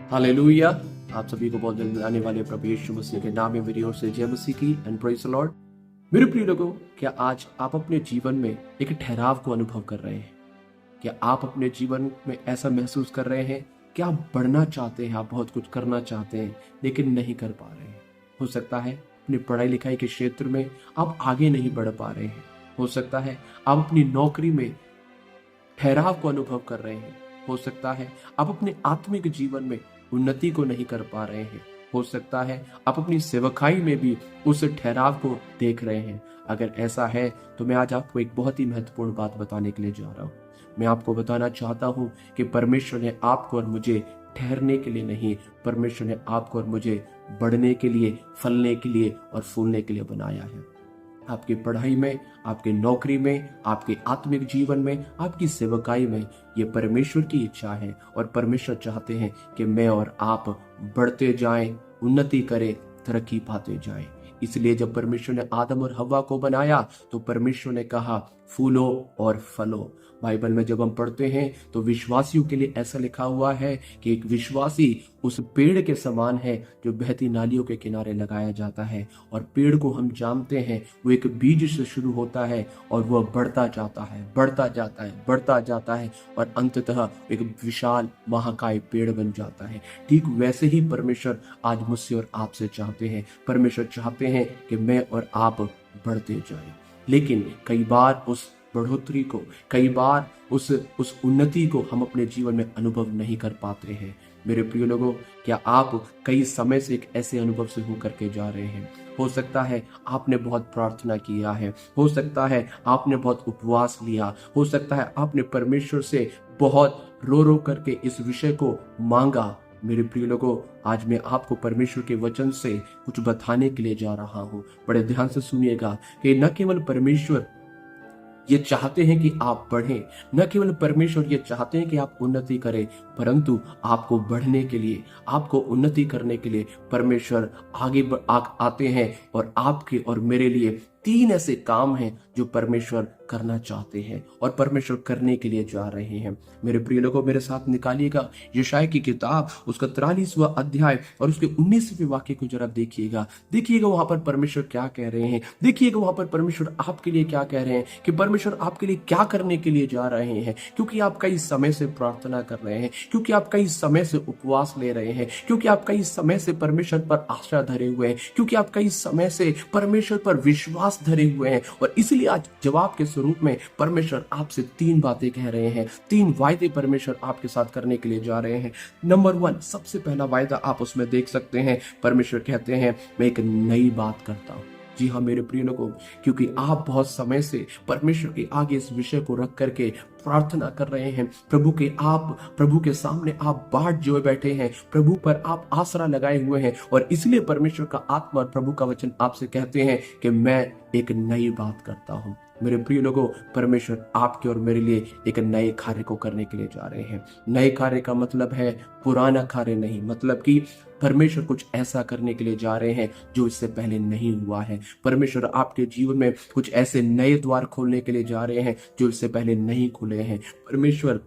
Hallelujah. आप सभी को बहुत जल्द आने वाले प्रभु यीशु मसीह के नाम में मेरी ओर से जय मसीह की एंड प्रेज द लॉर्ड। मेरे प्रिय लोगों, क्या आज आप अपने जीवन में एक ठहराव को अनुभव कर रहे हैं? क्या आप अपने जीवन में ऐसा महसूस कर रहे हैं कि आप बढ़ना चाहते हैं, आप बहुत कुछ करना चाहते हैं लेकिन नहीं कर पा रहे हैं? हो सकता है अपनी पढ़ाई लिखाई के क्षेत्र में आप आगे नहीं बढ़ पा रहे हैं। हो सकता है आप अपनी नौकरी में ठहराव को अनुभव कर रहे हैं। हो सकता है आप अपने आत्मिक जीवन में उन्नति को नहीं कर पा रहे हैं। हो सकता है आप अपनी सेवकाई में भी उस ठहराव को देख रहे हैं। अगर ऐसा है तो मैं आज आपको एक बहुत ही महत्वपूर्ण बात बताने के लिए जा रहा हूँ। मैं आपको बताना चाहता हूँ कि परमेश्वर ने आपको और मुझे ठहरने के लिए नहीं, परमेश्वर ने आपको और मुझे बढ़ने के लिए, फलने के लिए और फूलने के लिए बनाया है। आपकी पढ़ाई में, आपकी नौकरी में, आपके आत्मिक जीवन में, आपकी सेवकाई में ये परमेश्वर की इच्छा है और परमेश्वर चाहते हैं कि मैं और आप बढ़ते जाएं, उन्नति करें, तरक्की पाते जाएं। इसलिए जब परमेश्वर ने आदम और हव्वा को बनाया तो परमेश्वर ने कहा फूलो और फलो। बाइबल में जब हम पढ़ते हैं तो विश्वासियों के लिए ऐसा लिखा हुआ है कि एक विश्वासी उस पेड़ के समान है जो बहती नालियों के किनारे लगाया जाता है। और पेड़ को हम जानते हैं वो एक बीज से शुरू होता है और वह बढ़ता जाता है, बढ़ता जाता है, बढ़ता जाता है और अंततः एक विशाल महाकाय पेड़ बन जाता है। ठीक वैसे ही परमेश्वर आज मुझसे और आपसे चाहते हैं। परमेश्वर चाहते हैं कि मैं और आप बढ़ते जाएं, लेकिन कई बार उस बढ़ोतरी को, कई बार उस उन्नति को हम अपने जीवन में अनुभव नहीं कर पाते हैं। मेरे प्रिय लोगों, क्या आप कई समय से एक ऐसे अनुभव से होकर के जा रहे हैं? हो सकता है आपने बहुत प्रार्थना किया है, हो सकता है आपने बहुत उपवास लिया, हो सकता है आपने परमेश्वर से बहुत रो रो करके इस विषय को मांगा। मेरे प्रिय लोगों, आज मैं आपको परमेश्वर के वचन से कुछ बताने के लिए जा रहा हूं। बड़े ध्यान से सुनिएगा कि न केवल परमेश्वर ये चाहते हैं कि आप बढ़ें, न केवल परमेश्वर ये चाहते हैं कि आप उन्नति करें, परंतु आपको बढ़ने के लिए, आपको उन्नति करने के लिए परमेश्वर आगे आते हैं और आपके और मेरे लिए 3 ऐसे काम हैं जो परमेश्वर करना चाहते हैं और परमेश्वर करने के लिए जा रहे हैं। मेरे प्रिय लोगों, मेरे साथ निकालिएगा यशायाह की किताब, उसका 43वां अध्याय और उसके 19वें वाक्य को जरा देखिएगा। देखिएगा वहां पर परमेश्वर क्या कह रहे हैं। देखिएगा वहां पर परमेश्वर आपके लिए क्या कह रहे हैं, कि परमेश्वर आपके लिए क्या करने के लिए जा रहे हैं। क्योंकि आप कई समय से प्रार्थना कर रहे हैं, क्योंकि आप कई समय से उपवास ले रहे हैं, क्योंकि आप कई समय से परमेश्वर पर आशा धरे हुए हैं, क्योंकि आप कई समय से परमेश्वर पर विश्वास धरे हुए हैं। और इसलिए आज जवाब के स्वरूप में परमेश्वर आपसे 3 बातें कह रहे हैं, 3 वायदे परमेश्वर आपके साथ करने के लिए जा रहे हैं। नंबर 1, सबसे पहला वायदा आप उसमें देख सकते हैं, परमेश्वर कहते हैं मैं एक नई बात करता हूं। जी हाँ मेरे प्रिय लोगों, क्योंकि आप बहुत समय से परमेश्वर के आगे इस विषय को रख करके प्रार्थना कर रहे हैं, प्रभु के सामने आप बाट जोए बैठे हैं, प्रभु पर आप आसरा लगाए हुए हैं और इसलिए परमेश्वर का आत्मा और प्रभु का वचन आपसे कहते हैं कि मैं एक नई बात करता हूं। मेरे प्रिय लोगों, परमेश्वर आपके और मेरे लिए एक नए कार्य को करने के लिए जा रहे हैं। नए कार्य का मतलब है पुराना कार्य नहीं, मतलब कि परमेश्वर कुछ ऐसा करने के लिए जा रहे हैं जो इससे पहले नहीं हुआ है। परमेश्वर आपके जीवन में कुछ ऐसे नए द्वार खोलने के लिए जा रहे हैं जो इससे पहले नहीं खुले हैं। परमेश्वर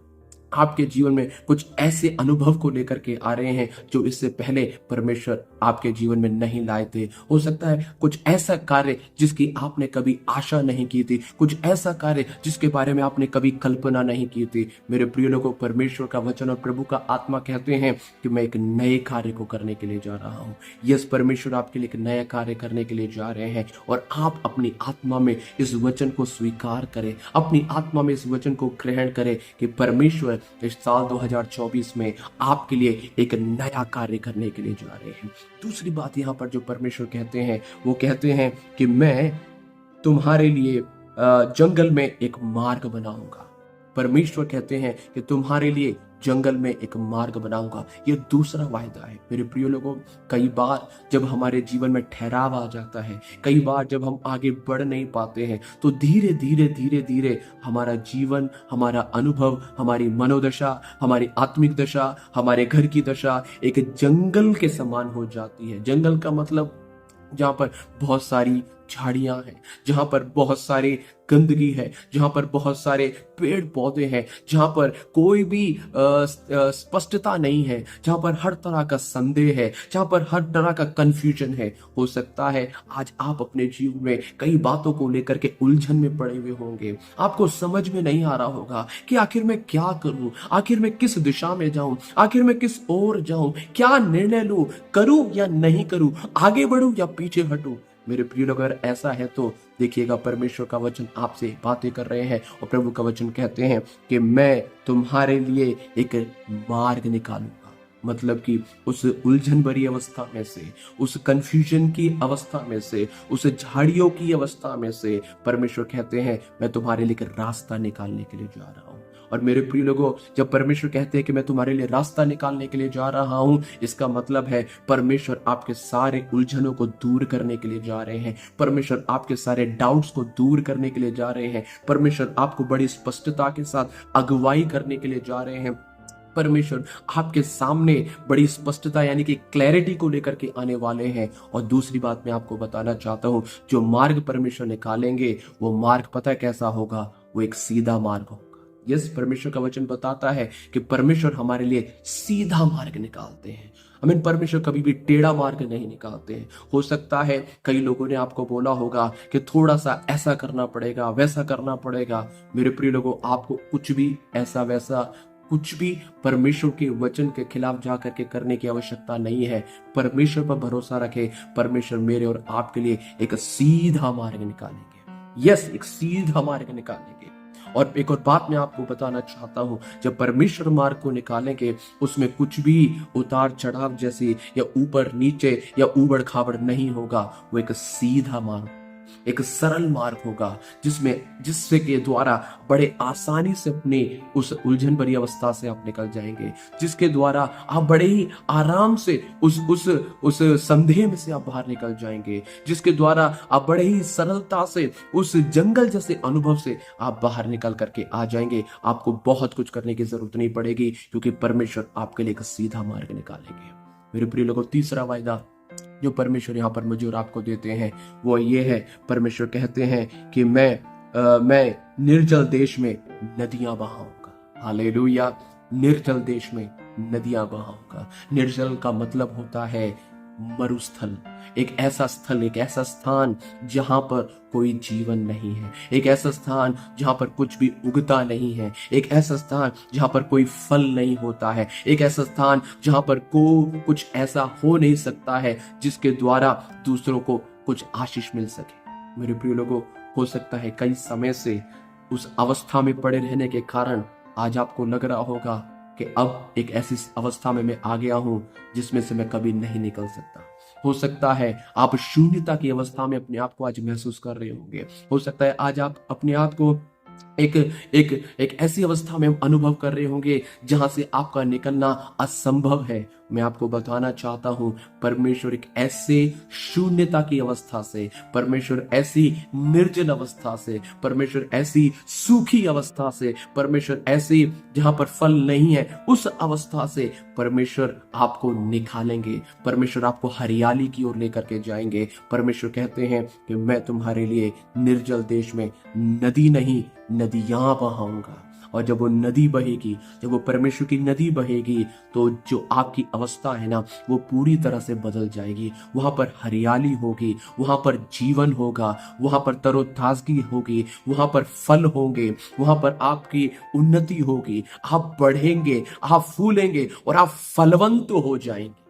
आपके जीवन में कुछ ऐसे अनुभव को लेकर के आ रहे हैं जो इससे पहले परमेश्वर आपके जीवन में नहीं लाए थे। हो सकता है कुछ ऐसा कार्य जिसकी आपने कभी आशा नहीं की थी, कुछ ऐसा कार्य जिसके बारे में आपने कभी कल्पना नहीं की थी। मेरे प्रिय लोगों, परमेश्वर का वचन और प्रभु का आत्मा कहते हैं कि मैं एक नए कार्य को करने के लिए जा रहा हूँ। यस, परमेश्वर आपके लिए एक नया कार्य करने के लिए जा रहे हैं और आप अपनी आत्मा में इस वचन को स्वीकार करें, अपनी आत्मा में इस वचन को ग्रहण करें कि परमेश्वर इस साल 2024 में आपके लिए एक नया कार्य करने के लिए जा रहे हैं। दूसरी बात यहाँ पर जो परमेश्वर कहते हैं, वो कहते हैं कि मैं तुम्हारे लिए जंगल में एक मार्ग बनाऊंगा। परमेश्वर कहते हैं कि तुम्हारे लिए जंगल में एक मार्ग बनाऊंगा। ये दूसरा वायदा है। मेरे प्रिय लोगों, कई बार जब हमारे जीवन में ठहराव आ जाता है, कई बार जब हम आगे बढ़ नहीं पाते हैं, तो धीरे धीरे धीरे धीरे हमारा जीवन, हमारा अनुभव, हमारी मनोदशा, हमारी आत्मिक दशा, हमारे घर की दशा एक जंगल के समान हो जाती है। जंगल का मतलब जहाँ पर बहुत सारी झाड़ियां हैं, जहां पर बहुत सारी गंदगी है, जहां पर बहुत सारे पेड़ पौधे हैं, जहां पर कोई भी स्पष्टता नहीं है, जहां पर हर तरह का संदेह है, जहां पर हर तरह का कंफ्यूजन है। हो सकता है आज आप अपने जीवन में कई बातों को लेकर के उलझन में पड़े हुए होंगे। आपको समझ में नहीं आ रहा होगा कि आखिर मैं क्या करूं, आखिर मैं किस दिशा में जाऊं, आखिर मैं किस ओर जाऊं, क्या निर्णय लूं, करूं या नहीं करूं, आगे बढ़ूं या पीछे हटूं। मेरे प्रिय लोग, अगर ऐसा है तो देखिएगा, परमेश्वर का वचन आपसे बातें कर रहे हैं और प्रभु का वचन कहते हैं कि मैं तुम्हारे लिए एक मार्ग निकालूंगा। मतलब कि उस उलझन भरी अवस्था में से, उस कंफ्यूजन की अवस्था में से, उस झाड़ियों की अवस्था में से परमेश्वर कहते हैं मैं तुम्हारे लिए एक रास्ता निकालने के लिए जा रहा हूं। और मेरे प्रिय लोगों, जब परमेश्वर कहते हैं कि मैं तुम्हारे लिए रास्ता निकालने के लिए जा रहा हूं, इसका मतलब है परमेश्वर आपके सारे उलझनों को दूर करने के लिए जा रहे हैं। परमेश्वर आपके सारे डाउट्स को दूर करने के लिए जा रहे हैं। परमेश्वर आपको बड़ी स्पष्टता के साथ अगुवाई करने के लिए जा रहे हैं। परमेश्वर आपके सामने बड़ी स्पष्टता यानी कि क्लैरिटी को लेकर के आने वाले हैं। और दूसरी बात मैं आपको बताना चाहता हूं, जो मार्ग परमेश्वर निकालेंगे वो मार्ग पता है कैसा होगा? वो एक सीधा मार्ग होगा। यस, परमेश्वर का वचन बताता है कि परमेश्वर हमारे लिए सीधा मार्ग निकालते हैं। हमें परमेश्वर कभी भी टेढ़ा मार्ग नहीं निकालते हैं। हो सकता है कई लोगों ने आपको बोला होगा कि थोड़ा सा ऐसा करना पड़ेगा, वैसा करना पड़ेगा। मेरे प्रिय लोगों, आपको कुछ भी ऐसा वैसा कुछ भी परमेश्वर के वचन के खिलाफ जाकर के करने की आवश्यकता नहीं है। परमेश्वर पर भरोसा रखें, परमेश्वर मेरे और आपके लिए एक सीधा मार्ग निकालेंगे। यस, एक सीधा मार्ग निकालेंगे। और एक और बात मैं आपको बताना चाहता हूं, जब परमेश्वर मार्ग को निकालेंगे उसमें कुछ भी उतार चढ़ाव जैसी या ऊपर नीचे या ऊबड़ खाबड़ नहीं होगा। वो एक सीधा मार्ग, एक सरल मार्ग होगा जिससे के द्वारा बड़े आसानी से अपने उस उलझन भरी अवस्था से आप निकल जाएंगे, जिसके द्वारा आप बड़े ही आराम से उस संदेह में से आप बाहर निकल जाएंगे, जिसके द्वारा आप बड़े ही सरलता से उस जंगल जैसे अनुभव से आप बाहर निकल करके आ जाएंगे। आपको बहुत कुछ करने की जरूरत नहीं पड़ेगी, क्योंकि परमेश्वर आपके लिए एक सीधा मार्ग निकालेंगे। मेरे प्रिय लोगों, तीसरा वायदा जो परमेश्वर यहाँ पर मुझे और आपको देते हैं वो ये है, परमेश्वर कहते हैं कि मैं निर्जल देश में नदियां बहाऊंगा। हालेलुया, निर्जल देश में नदियां बहाऊंगा। निर्जल का मतलब होता है मरुस्थल, एक ऐसा स्थल, एक ऐसा स्थान जहां पर कोई जीवन नहीं है, एक ऐसा स्थान जहां पर कुछ भी उगता नहीं है, एक ऐसा स्थान जहां पर कोई फल नहीं होता है, एक ऐसा स्थान जहां पर कुछ ऐसा हो नहीं सकता है जिसके द्वारा दूसरों को कुछ आशीष मिल सके। मेरे प्रिय लोगों, हो सकता है कई समय से उस अवस्था में पड़े रहने के कारण आज आपको लग रहा होगा कि अब एक ऐसी अवस्था में मैं आ गया हूं जिसमें से मैं कभी नहीं निकल सकता। हो सकता है आप शून्यता की अवस्था में अपने आप को आज महसूस कर रहे होंगे। हो सकता है आज आप अपने आप को एक ऐसी अवस्था में अनुभव कर रहे होंगे जहां से आपका निकलना असंभव है। मैं आपको बताना चाहता हूं, परमेश्वर एक ऐसे शून्यता की अवस्था से, परमेश्वर ऐसी निर्जल अवस्था से, परमेश्वर ऐसी सूखी अवस्था से, परमेश्वर ऐसी जहां पर फल नहीं है उस अवस्था से परमेश्वर आपको निकालेंगे। परमेश्वर आपको हरियाली की ओर लेकर के जाएंगे। परमेश्वर कहते हैं कि मैं तुम्हारे लिए निर्जल देश में नदी नहीं नदियां बहाऊंगा। और जब वो नदी बहेगी, जब वो परमेश्वर की नदी बहेगी, तो जो आपकी अवस्था है ना वो पूरी तरह से बदल जाएगी। वहां पर हरियाली होगी, वहां पर जीवन होगा, वहां पर तरोताजगी होगी, वहां पर फल होंगे, वहां पर आपकी उन्नति होगी, आप बढ़ेंगे, आप फूलेंगे और आप फलवंत हो जाएंगे।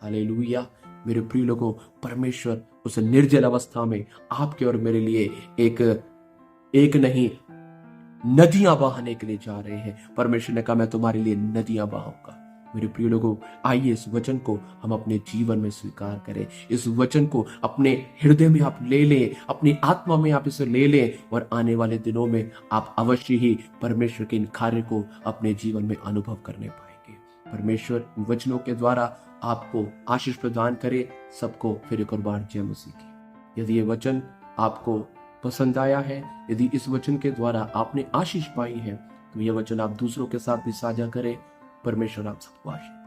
हालेलुया। मेरे प्रिय लोगों, परमेश्वर उस निर्जल अवस्था में आपके और मेरे लिए एक नहीं नदियां बहाने के लिए जा रहे हैं। परमेश्वर ने कहा मैं तुम्हारे लिए नदियां बहाऊंगा। मेरे प्रिय लोगों, आइए इस वचन को हम अपने जीवन में स्वीकार करें। इस वचन को अपने हृदय में आप ले लें, अपनी आत्मा में आप इसे ले लें, और आने वाले दिनों में आप अवश्य ही परमेश्वर के इन कार्य को अपने जीवन में अनुभव करने पाएंगे। परमेश्वर वचनों के द्वारा आपको आशीष प्रदान करे। सबको फिर एक और बार जय मसीह की। यदि ये वचन आपको पसंद आया है, यदि इस वचन के द्वारा आपने आशीष पाई है, तो यह वचन आप दूसरों के साथ भी साझा करें। परमेश्वर आप सबको आशीष